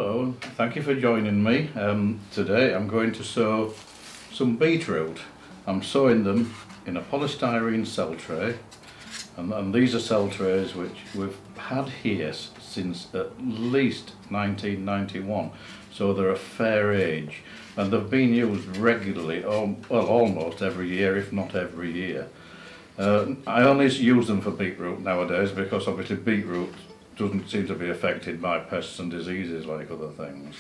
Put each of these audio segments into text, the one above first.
Hello, thank you for joining me. Today I'm going to sow some beetroot. I'm sowing them in a polystyrene cell tray, and these are cell trays which we've had here since at least 1991, so they're a fair age, and they've been used regularly, well, almost every year, if not every year. I only use them for beetroot nowadays because obviously beetroot doesn't seem to be affected by pests and diseases like other things.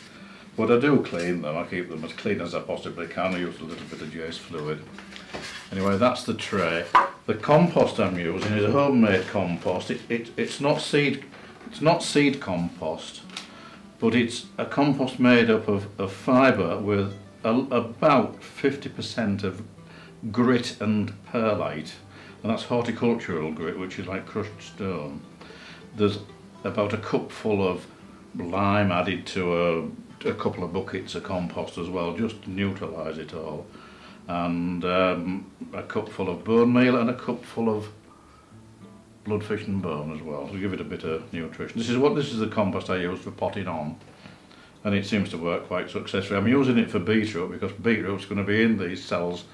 But I do clean them, I keep them as clean as I possibly can. I use a little bit of Jace fluid. Anyway, that's the tray. The compost I'm using is a homemade compost. It's not seed compost, but it's a compost made up of fibre with about 50% of grit and perlite, and that's horticultural grit, which is like crushed stone. There's about a cupful of lime added to a couple of buckets of compost as well, just to neutralise it all, and a cupful of bone meal and a cupful of bloodfish and bone as well, to give it a bit of nutrition. This is the compost I use for potting on, and it seems to work quite successfully. I'm using it for beetroot because beetroot's going to be in these cells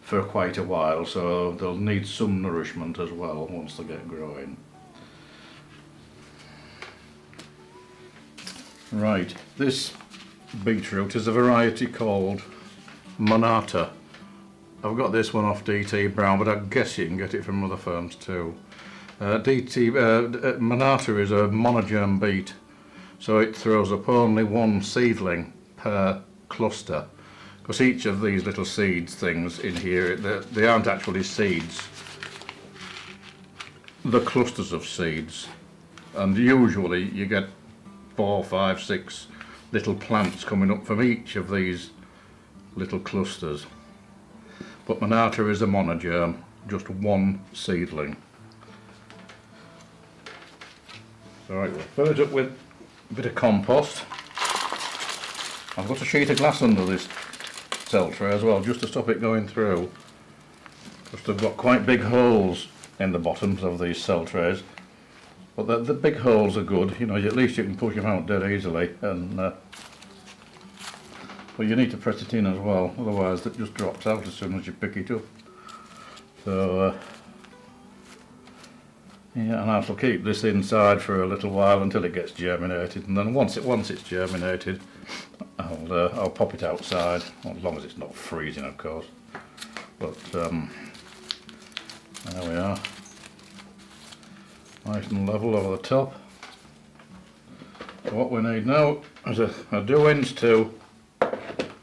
for quite a while, so they'll need some nourishment as well once they get growing. Right, this beetroot is a variety called Monata. I've got this one off DT Brown, but I guess you can get it from other firms too. Monata is a monogerm beet, so it throws up only one seedling per cluster, because each of these little seeds things in here, they aren't actually seeds, they're clusters of seeds, and usually you get 4, 5, 6 little plants coming up from each of these little clusters. But Monata is a monogerm, just one seedling. Alright, we'll fill it up with a bit of compost. I've got a sheet of glass under this cell tray as well, just to stop it going through, because they've got quite big holes in the bottoms of these cell trays. But the big holes are good, you know, at least you can push them out dead easily, and but you need to press it in as well, otherwise it just drops out as soon as you pick it up. So yeah, and I shall keep this inside for a little while until it gets germinated, and then once it's germinated, I'll pop it outside, well, as long as it's not freezing, of course. But there we are. Nice and level over the top. So what we need now is a doings to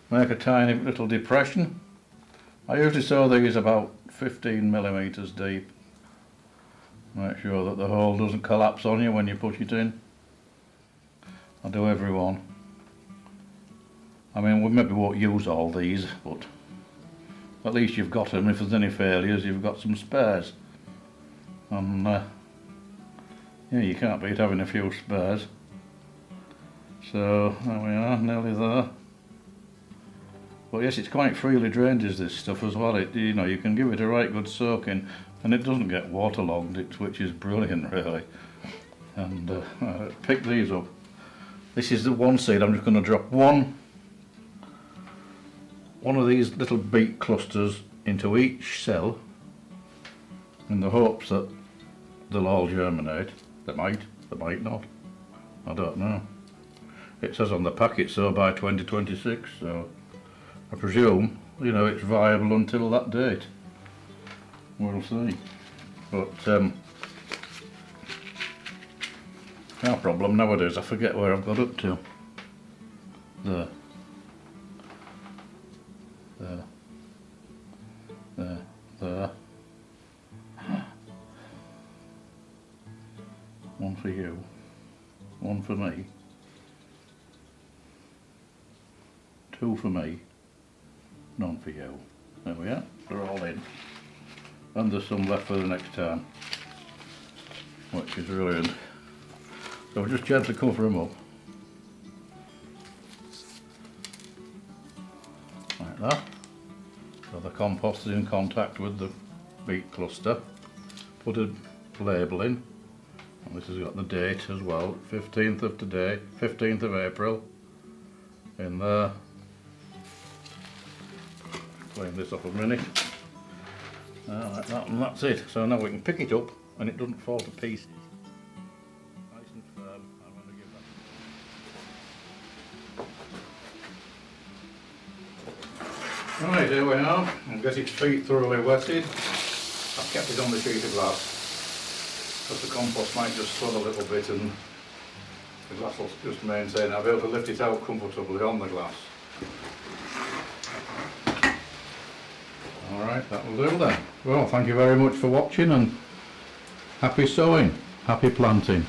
make a tiny little depression. I usually sow these about 15mm deep. Make sure that the hole doesn't collapse on you when you push it in. I do every one. I mean, we maybe won't use all these, but at least you've got them. If there's any failures, you've got some spares. And yeah, you can't beat having a few spares. So there we are, nearly there. But yes, it's quite freely drained, is this stuff as well. You know, you can give it a right good soaking, and it doesn't get waterlogged, which is brilliant, really. And pick these up. This is the one seed. I'm just going to drop one of these little beet clusters into each cell, in the hopes that they'll all germinate. They might not. I don't know. It says on the packet so by 2026, so I presume, you know, it's viable until that date. We'll see. But our problem nowadays, I forget where I've got up to. There. One for you, one for me, 2 for me, none for you. There we are, they're all in. And there's some left for the next time, which is brilliant. So we'll just gently cover them up. Like that. So the compost is in contact with the beet cluster. Put a label in. And this has got the date as well, 15th of today, 15th of April, in there. Clean this up a minute. Like that, and that's it. So now we can pick it up and it doesn't fall to pieces. Nice and firm. I'm going to give that. Right, here we are. I'll get its feet thoroughly wetted. I've kept it on the sheet of glass because the compost might just swell a little bit and the glass will just maintain. I'll be able to lift it out comfortably on the glass. Alright, that will do then. Well, thank you very much for watching and happy sowing, happy planting.